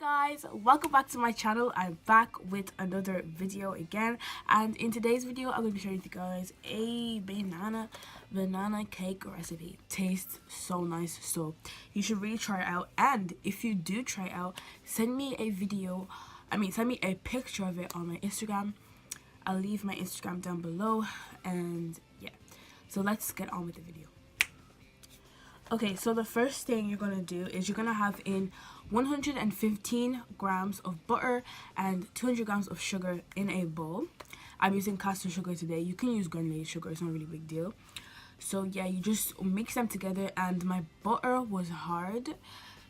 Guys, welcome back to my channel. I'm back with another video again, and in today's video I'm going to be showing you guys a banana cake recipe. Tastes so nice, so you should really try it out. And if you do try it out, send me a picture of it on my Instagram. I'll leave my Instagram down below, and yeah, so let's get on with the video. Okay, so the first thing you're going to do is you're going to have in 115 grams of butter and 200 grams of sugar in a bowl. I'm using caster sugar today. You can use granulated sugar, it's not really a big deal. So yeah, you just mix them together, and my butter was hard,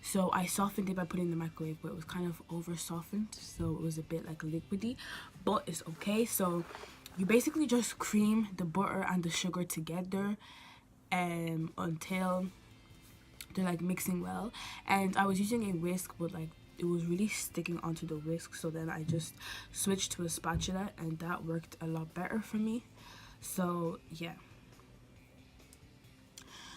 so I softened it by putting it in the microwave, but it was kind of over softened, so it was a bit like liquidy, but it's okay. So you basically just cream the butter and the sugar together until they're like mixing well. And I was using a whisk, but like it was really sticking onto the whisk, so then I just switched to a spatula, and that worked a lot better for me. So yeah,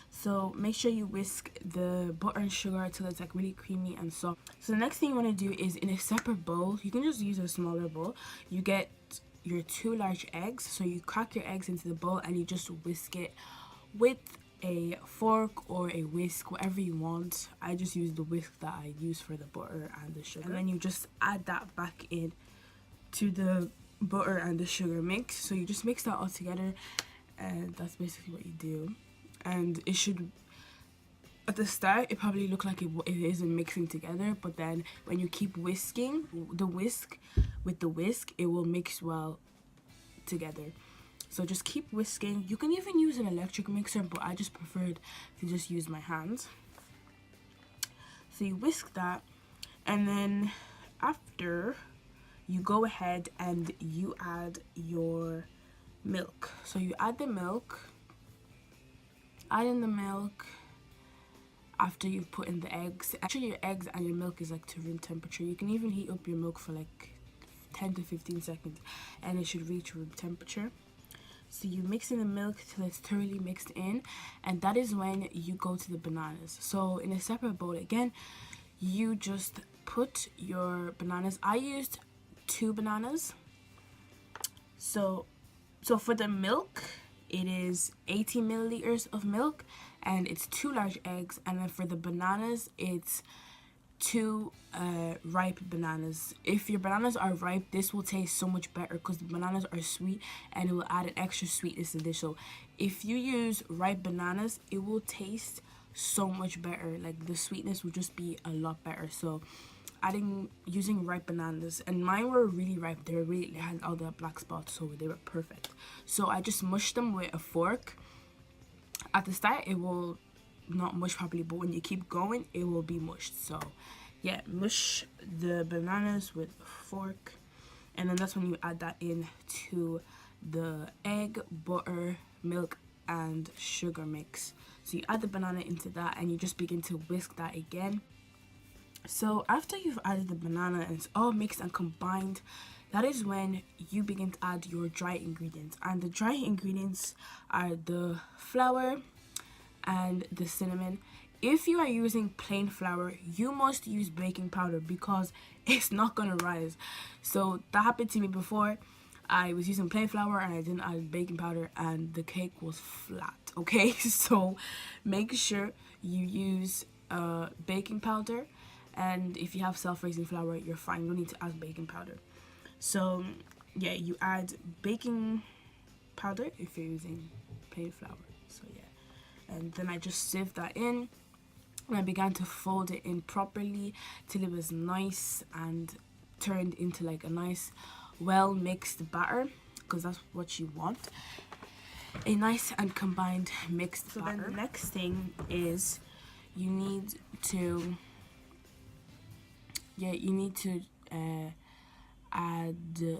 so make sure you whisk the butter and sugar until it's like really creamy and soft. So the next thing you want to do is, in a separate bowl, you can just use a smaller bowl, you get your 2 large eggs. So you crack your eggs into the bowl and you just whisk it with a fork or a whisk, whatever you want. I just use the whisk that I use for the butter and the sugar, and then you just add that back in to the butter and the sugar mix. So you just mix that all together, and that's basically what you do. And it should, at the start, it probably look like it isn't mixing together, but then when you keep whisking the whisk with the whisk, it will mix well together. So just keep whisking. You can even use an electric mixer, but I just preferred to just use my hands. So you whisk that, and then after, you go ahead and you add your milk. So you add the milk, add in the milk after you've put in the eggs. Actually, your eggs and your milk is like to room temperature. You can even heat up your milk for like 10 to 15 seconds and it should reach room temperature. So you mix in the milk till it's thoroughly mixed in, and that is when you go to the bananas. So in a separate bowl again, you just put your bananas. I used 2 bananas. So for the milk, it is 80 milliliters of milk, and it's 2 large eggs. And then for the bananas, it's 2 ripe bananas. If your bananas are ripe, this will taste so much better because the bananas are sweet and it will add an extra sweetness to the dish. So if you use ripe bananas, it will taste so much better. Like the sweetness will just be a lot better. So using ripe bananas, and mine were really ripe. They had all the black spots, so they were perfect. So I just mushed them with a fork. At the start, it will not mush properly, but when you keep going, it will be mushed. So yeah, mush the bananas with a fork, and then that's when you add that in to the egg, butter, milk and sugar mix. So you add the banana into that and you just begin to whisk that again. So after you've added the banana and it's all mixed and combined, that is when you begin to add your dry ingredients. And the dry ingredients are the flour and the cinnamon. If you are using plain flour, you must use baking powder because it's not gonna rise. So that happened to me before. I was using plain flour and I didn't add baking powder, and the cake was flat. Okay, so make sure you use baking powder, and if you have self-raising flour, you're fine. You don't need to add baking powder. So yeah, you add baking powder if you're using plain flour. So yeah, and then I just sieved that in, and I began to fold it in properly till it was nice and turned into like a nice well mixed batter, because that's what you want, a nice and combined mixed batter. Then the next thing is you need to add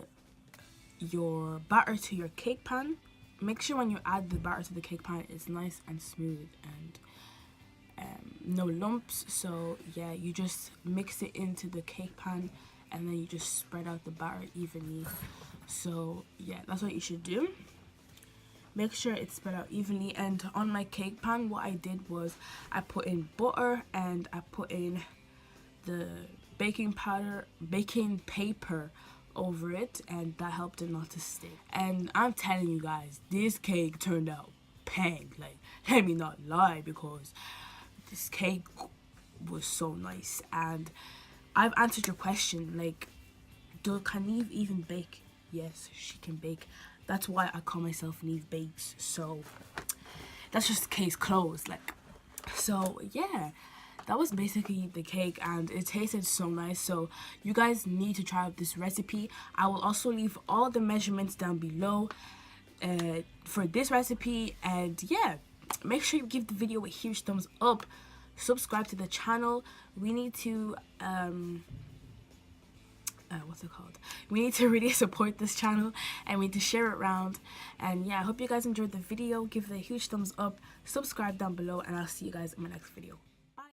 your batter to your cake pan. Make sure when you add the batter to the cake pan, it's nice and smooth and no lumps. So yeah, you just mix it into the cake pan and then you just spread out the batter evenly. So yeah, that's what you should do. Make sure it's spread out evenly. And on my cake pan, what I did was I put in butter and I put in the baking paper over it, and that helped it not to stick. And I'm telling you guys, this cake turned out bang. Like, let me not lie, because this cake was so nice. And I've answered your question, like, can Neev even bake? Yes, she can bake. That's why I call myself Neev Bakes. So that's just case closed. Like, so yeah, that was basically the cake, and it tasted so nice. So you guys need to try out this recipe. I will also leave all the measurements down below for this recipe. And yeah, make sure you give the video a huge thumbs up, subscribe to the channel. We need to what's it called? We need to really support this channel, and we need to share it around. And yeah, I hope you guys enjoyed the video. Give it a huge thumbs up, subscribe down below, and I'll see you guys in my next video.